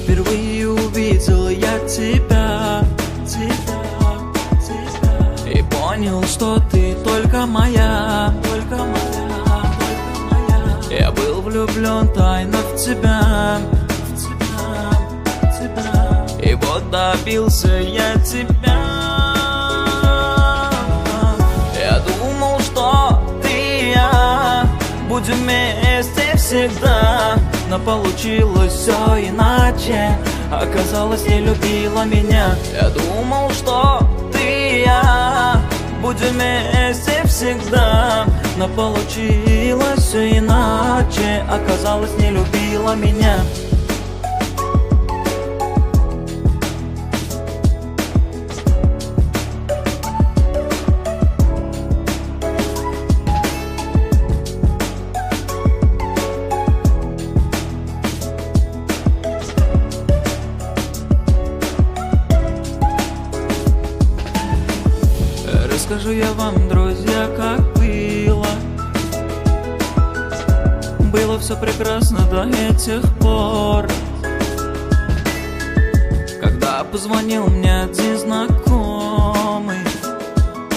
Впервые увидел я тебя, и понял, что ты только моя. Я был влюблен тайно в тебя, и вот добился я тебя. Я думал, что ты и я будем вместе всегда, но получилось все иначе. Оказалось, не любила меня. Я думал, что ты и я будем вместе всегда, но получилось все иначе. Оказалось, не любила меня. Расскажу я вам, друзья, как было. Было все прекрасно до этих пор, когда позвонил мне один знакомый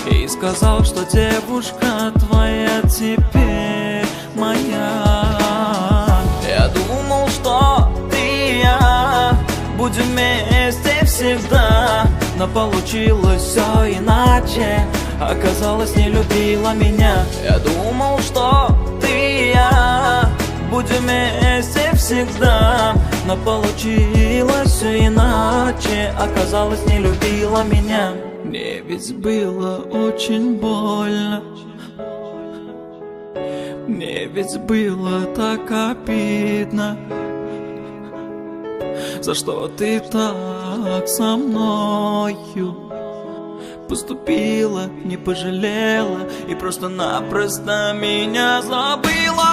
и сказал, что девушка твоя теперь моя. Я думал, что ты и я будем вместе всегда, но получилось все иначе. Оказалось, не любила меня. Я думал, что ты и я будем вместе всегда, но получилось все иначе. Оказалось, не любила меня. Мне ведь было очень больно, мне ведь было так обидно. За что ты так со мною поступила, не пожалела и просто-напросто меня забыла.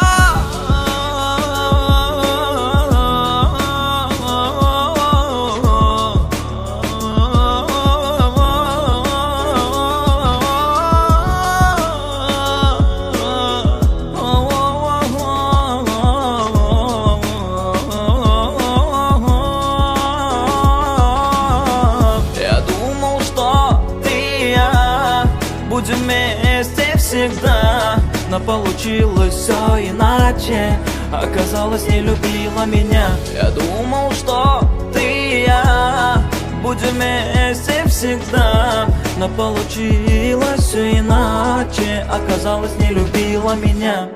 Будем вместе всегда, но получилось все иначе. Оказалось, не любила меня. Я думал, что ты и я будем вместе всегда, но получилось все иначе. Оказалось, не любила меня.